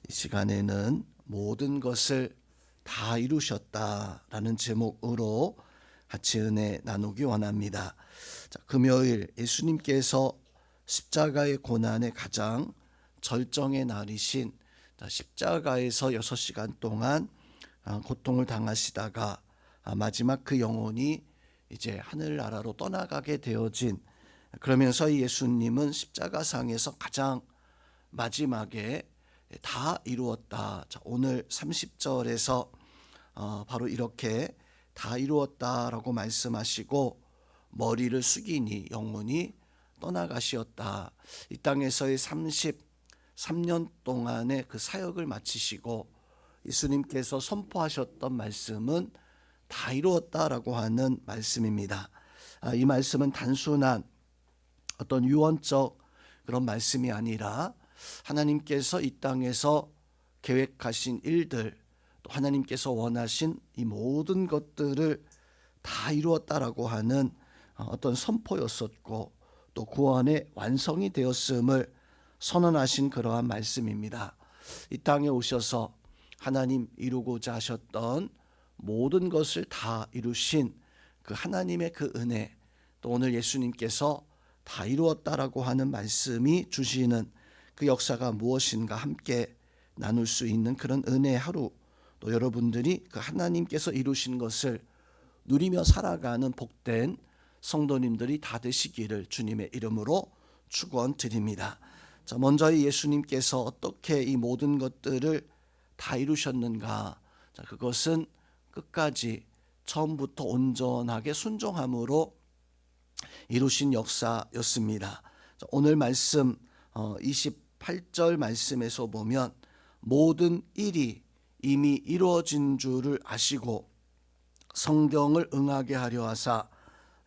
이 시간에는 모든 것을 다 이루셨다라는 제목으로 같이 은혜 나누기 원합니다. 금요일 예수님께서 십자가의 고난의 가장 절정의 날이신 십자가에서 6시간 동안 고통을 당하시다가 마지막 그 영혼이 이제 하늘나라로 떠나가게 되어진, 그러면서 이 예수님은 십자가상에서 가장 마지막에 다 이루었다. 오늘 30절에서 바로 이렇게 다 이루었다라고 말씀하시고 머리를 숙이니 영혼이 떠나가시었다. 이 땅에서의 33년 동안의 그 사역을 마치시고 예수님께서 선포하셨던 말씀은 다 이루었다라고 하는 말씀입니다. 이 말씀은 단순한 어떤 유언적 그런 말씀이 아니라 하나님께서 이 땅에서 계획하신 일들, 또 하나님께서 원하신 이 모든 것들을 다 이루었다라고 하는 어떤 선포였었고, 또 구원의 완성이 되었음을 선언하신 그러한 말씀입니다. 이 땅에 오셔서 하나님 이루고자 하셨던 모든 것을 다 이루신 그 하나님의 그 은혜, 또 오늘 예수님께서 다 이루었다라고 하는 말씀이 주시는 그 역사가 무엇인가 함께 나눌 수 있는 그런 은혜의 하루, 또 여러분들이 그 하나님께서 이루신 것을 누리며 살아가는 복된 성도님들이 다 되시기를 주님의 이름으로 축원드립니다. 먼저 이 예수님께서 어떻게 이 모든 것들을 다 이루셨는가? 그것은 끝까지 처음부터 온전하게 순종함으로 이루신 역사였습니다. 오늘 말씀 28절 말씀에서 보면 모든 일이 이미 이루어진 줄을 아시고 성경을 응하게 하려 하사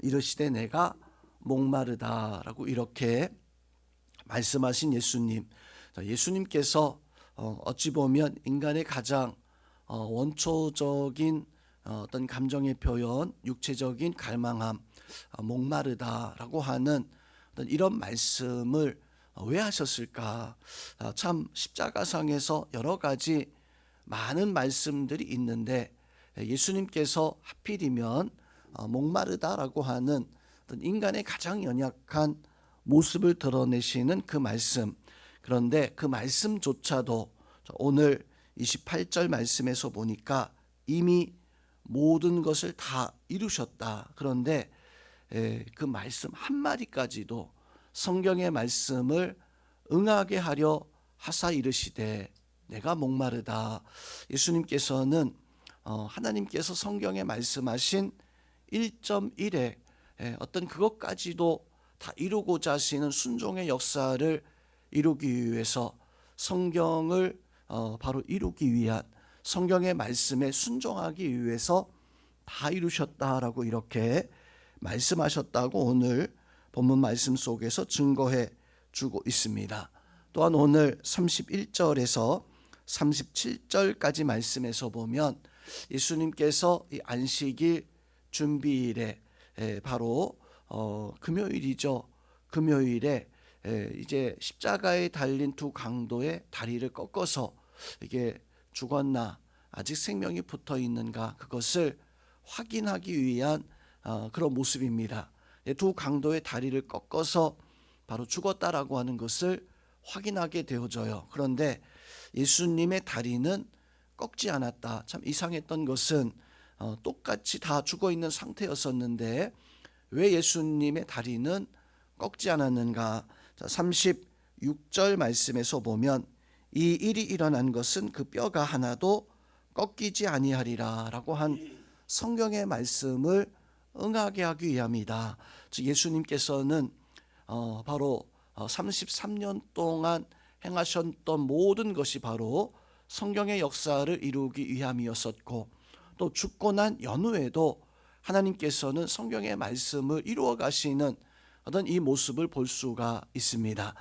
이르시되 내가 목마르다라고 이렇게 말씀하신 예수님. 예수님께서 어찌 보면 인간의 가장 원초적인 어떤 감정의 표현, 육체적인 갈망함, 목마르다라고 하는 어떤 이런 말씀을 왜 하셨을까? 참 십자가상에서 여러 가지 많은 말씀들이 있는데 예수님께서 하필이면 목마르다라고 하는 어떤 인간의 가장 연약한 모습을 드러내시는 그 말씀, 그런데 그 말씀조차도 오늘 28절 말씀에서 보니까 이미 모든 것을 다 이루셨다. 그런데 그 말씀 한마디까지도 성경의 말씀을 응하게 하려 하사 이르시되 내가 목마르다. 예수님께서는 하나님께서 성경에 말씀하신 1.1의 어떤 그것까지도 다 이루고자 하시는 순종의 역사를 이루기 위해서 성경을 바로 이루기 위한 성경의 말씀에 순종하기 위해서 다 이루셨다라고 이렇게 말씀하셨다고 오늘 본문 말씀 속에서 증거해 주고 있습니다. 또한 오늘 31절에서 37절까지 말씀에서 보면 예수님께서 이 안식일 준비일에 바로 금요일이죠. 금요일에 이제 십자가에 달린 두 강도의 다리를 꺾어서 이게 죽었나 아직 생명이 붙어 있는가 그것을 확인하기 위한 그런 모습입니다. 두 강도의 다리를 꺾어서 바로 죽었다라고 하는 것을 확인하게 되어져요. 그런데 예수님의 다리는 꺾지 않았다. 참 이상했던 것은 똑같이 다 죽어 있는 상태였었는데 왜 예수님의 다리는 꺾지 않았는가? 36절 말씀에서 보면 이 일이 일어난 것은 그 뼈가 하나도 꺾이지 아니하리라 라고 한 성경의 말씀을 응하게 하기 위함이다. 즉 예수님께서는 바로 33년 동안 행하셨던 모든 것이 바로 성경의 역사를 이루기 위함이었었고, 또 죽고 난 연후에도 하나님께서는 성경의 말씀을 이루어 가시는 어떤 이 모습을 볼 수가 있습니다.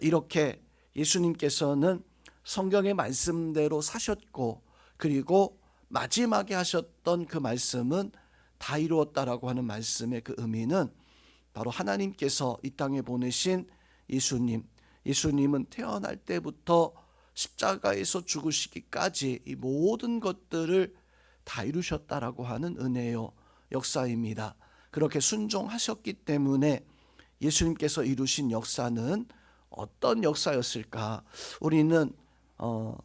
이렇게 예수님께서는 성경의 말씀대로 사셨고, 그리고 마지막에 하셨던 그 말씀은 다 이루었다라고 하는 말씀의 그 의미는 바로 하나님께서 이 땅에 보내신 예수님은 태어날 때부터 십자가에서 죽으시기까지 이 모든 것들을 다 이루셨다라고 하는 은혜요 역사입니다. 그렇게 순종하셨기 때문에 예수님께서 이루신 역사는 어떤 역사였을까? 우리는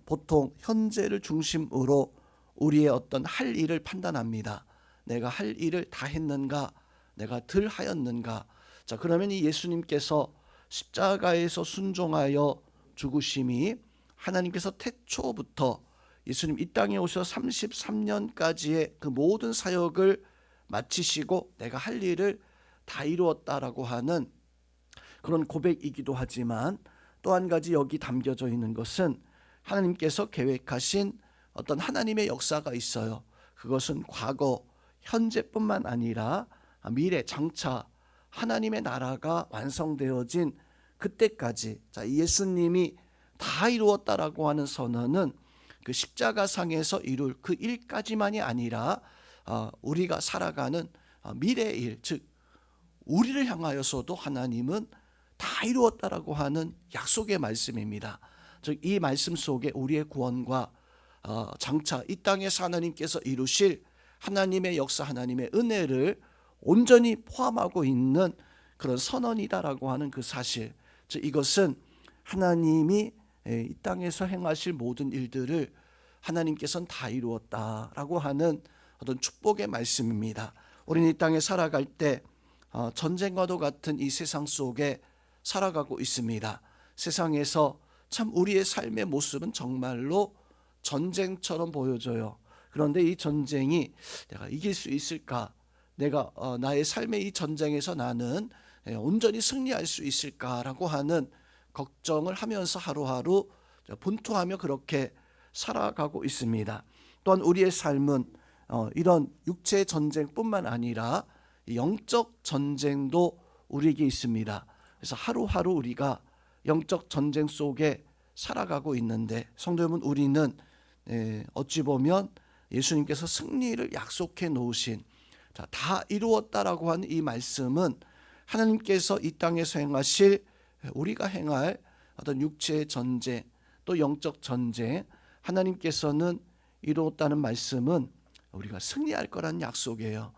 보통 현재를 중심으로 우리의 어떤 할 일을 판단합니다. 내가 할 일을 다 했는가? 내가 덜 하였는가? 자, 그러면 이 예수님께서 십자가에서 순종하여 죽으심이 하나님께서 태초부터 예수님 이 땅에 오셔 33년까지의 그 모든 사역을 마치시고 내가 할 일을 다 이루었다라고 하는 그런 고백이기도 하지만, 또 한 가지 여기 담겨져 있는 것은 하나님께서 계획하신 어떤 하나님의 역사가 있어요. 그것은 과거, 현재뿐만 아니라 미래, 장차 하나님의 나라가 완성되어진 그때까지, 자, 예수님이 다 이루었다라고 하는 선언은 그 십자가상에서 이룰 그 일까지만이 아니라 우리가 살아가는 미래의 일, 즉 우리를 향하여서도 하나님은 다 이루었다라고 하는 약속의 말씀입니다. 즉 이 말씀 속에 우리의 구원과 장차 이 땅에서 하나님께서 이루실 하나님의 역사, 하나님의 은혜를 온전히 포함하고 있는 그런 선언이다라고 하는 그 사실, 즉 이것은 하나님이 이 땅에서 행하실 모든 일들을 하나님께서는 다 이루었다라고 하는 어떤 축복의 말씀입니다. 우리는 이 땅에 살아갈 때 전쟁과도 같은 이 세상 속에 살아가고 있습니다. 세상에서 참 우리의 삶의 모습은 정말로 전쟁처럼 보여져요. 그런데 이 전쟁이 내가 이길 수 있을까? 내가 나의 삶의 이 전쟁에서 나는 온전히 승리할 수 있을까라고 하는 걱정을 하면서 하루하루 분투하며 그렇게 살아가고 있습니다. 또한 우리의 삶은 이런 육체의 전쟁뿐만 아니라 영적 전쟁도 우리에게 있습니다. 그래서 하루하루 우리가 영적 전쟁 속에 살아가고 있는데, 성도 여러분, 우리는 어찌 보면 예수님께서 승리를 약속해 놓으신, 자, 다 이루었다라고 하는 이 말씀은 하나님께서 이 땅에서 행하실, 우리가 행할 어떤 육체의 전쟁, 또 영적 전쟁, 하나님께서는 이루었다는 말씀은 우리가 승리할 거라는 약속이에요.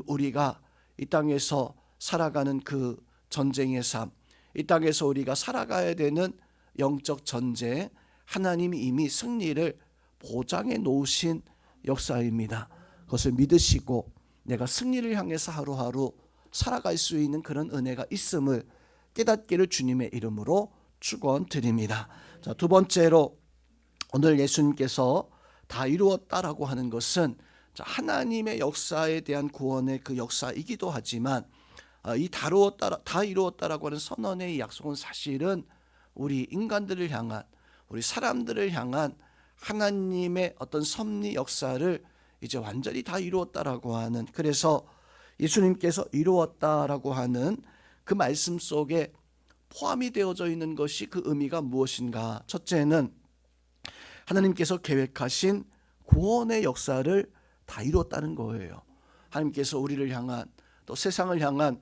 우리가 이 땅에서 살아가는 그 전쟁의 삶, 이 땅에서 우리가 살아가야 되는 영적 전쟁, 하나님이 이미 승리를 보장해 놓으신 역사입니다. 그것을 믿으시고 내가 승리를 향해서 하루하루 살아갈 수 있는 그런 은혜가 있음을 깨닫기를 주님의 이름으로 축원드립니다. 자, 두 번째로 오늘 예수님께서 다 이루었다라고 하는 것은 하나님의 역사에 대한 구원의 그 역사이기도 하지만, 이 다 이루었다라고 하는 선언의 약속은 사실은 우리 인간들을 향한, 우리 사람들을 향한 하나님의 어떤 섭리 역사를 이제 완전히 다 이루었다라고 하는, 그래서 예수님께서 이루었다라고 하는 그 말씀 속에 포함이 되어져 있는 것이 그 의미가 무엇인가? 첫째는 하나님께서 계획하신 구원의 역사를 다 이루었다는 거예요. 하나님께서 우리를 향한, 또 세상을 향한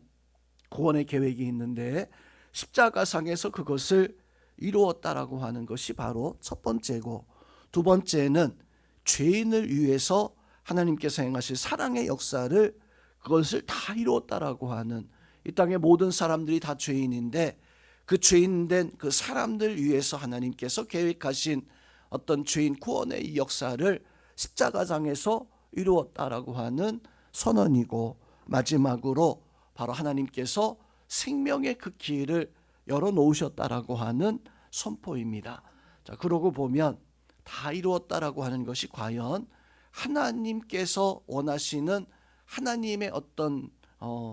구원의 계획이 있는데 십자가상에서 그것을 이루었다라고 하는 것이 바로 첫 번째고, 두 번째는 죄인을 위해서 하나님께서 행하실 사랑의 역사를, 그것을 다 이루었다라고 하는, 이 땅의 모든 사람들이 다 죄인인데 그 죄인된 그 사람들 위해서 하나님께서 계획하신 어떤 죄인 구원의 이 역사를 십자가상에서 이루었다라고 하는 선언이고, 마지막으로 바로 하나님께서 생명의 그 길을 열어놓으셨다라고 하는 선포입니다. 자, 그러고 보면 다 이루었다라고 하는 것이 과연 하나님께서 원하시는 하나님의 어떤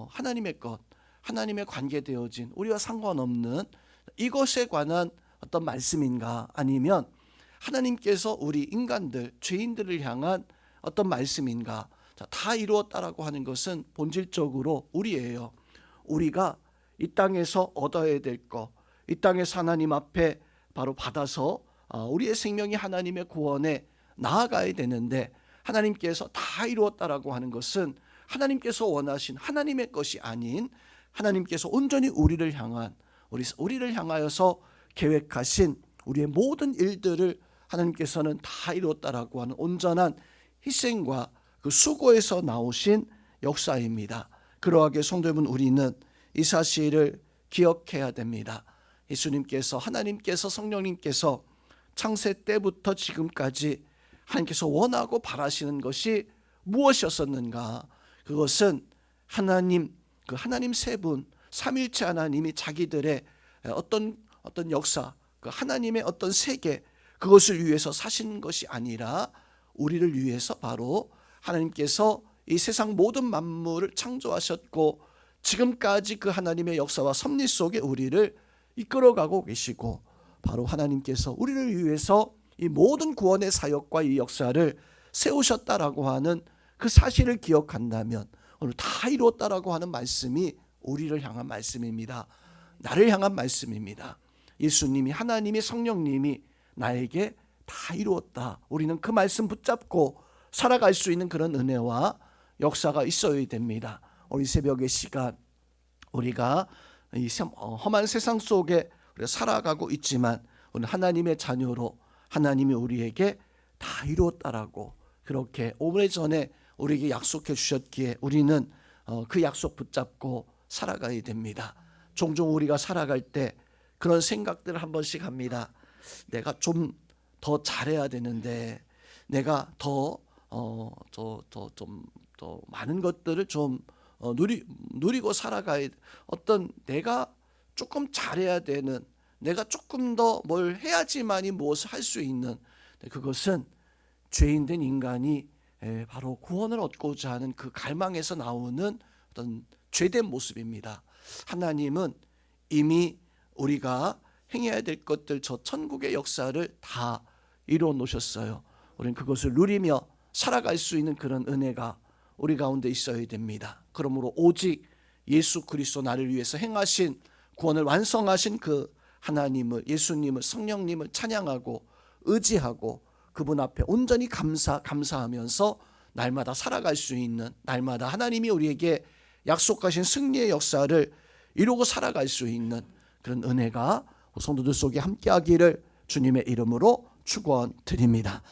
하나님의 것, 하나님의 관계되어진 우리와 상관없는 이것에 관한 어떤 말씀인가, 아니면 하나님께서 우리 인간들, 죄인들을 향한 어떤 말씀인가? 자, 다 이루었다라고 하는 것은 본질적으로 우리예요. 우리가 이 땅에서 얻어야 될 것, 이 땅에서 하나님 앞에 바로 받아서 우리의 생명이 하나님의 구원에 나아가야 되는데, 하나님께서 다 이루었다라고 하는 것은 하나님께서 원하신 하나님의 것이 아닌, 하나님께서 온전히 우리를 향한, 우리를 향하여서 계획하신 우리의 모든 일들을 하나님께서는 다 이뤘다라고 하는 온전한 희생과 그 수고에서 나오신 역사입니다. 그러하게 성도 여러분, 우리는 이 사실을 기억해야 됩니다. 예수님께서, 하나님께서, 성령님께서 창세 때부터 지금까지 하나님께서 원하고 바라시는 것이 무엇이었었는가? 그것은 하나님, 그 하나님 세 분, 삼일체 하나님이 자기들의 어떤 역사, 그 하나님의 어떤 세계, 그것을 위해서 사신 것이 아니라 우리를 위해서 바로 하나님께서 이 세상 모든 만물을 창조하셨고 지금까지 그 하나님의 역사와 섭리 속에 우리를 이끌어가고 계시고, 바로 하나님께서 우리를 위해서 이 모든 구원의 사역과 이 역사를 세우셨다라고 하는 그 사실을 기억한다면 오늘 다 이루었다라고 하는 말씀이 우리를 향한 말씀입니다. 나를 향한 말씀입니다. 예수님이, 하나님이, 성령님이 나에게 다 이루었다. 우리는 그 말씀 붙잡고 살아갈 수 있는 그런 은혜와 역사가 있어야 됩니다. 우리 새벽의 시간, 우리가 이 험한 세상 속에 우리가 살아가고 있지만 오늘 하나님의 자녀로 하나님이 우리에게 다 이루었다라고 그렇게 오래전에 우리에게 약속해 주셨기에 우리는 그 약속 붙잡고 살아가야 됩니다. 종종 우리가 살아갈 때 그런 생각들을 한 번씩 합니다. 내가 좀 더 잘해야 되는데, 내가 더 많은 것들을 좀 누리고 살아가야, 어떤 내가 조금 잘해야 되는, 내가 조금 더 뭘 해야지만이 무엇을 할 수 있는, 그것은 죄인된 인간이 바로 구원을 얻고자 하는 그 갈망에서 나오는 어떤 죄된 모습입니다. 하나님은 이미 우리가 행해야 될 것들, 저 천국의 역사를 다 이루어 놓으셨어요. 우리는 그것을 누리며 살아갈 수 있는 그런 은혜가 우리 가운데 있어야 됩니다. 그러므로 오직 예수 그리스도 나를 위해서 행하신 구원을 완성하신 그 하나님을, 예수님을, 성령님을 찬양하고 의지하고 그분 앞에 온전히 감사하면서 날마다 살아갈 수 있는, 날마다 하나님이 우리에게 약속하신 승리의 역사를 이루고 살아갈 수 있는 그런 은혜가 성도들 속에 함께하기를 주님의 이름으로 축원드립니다.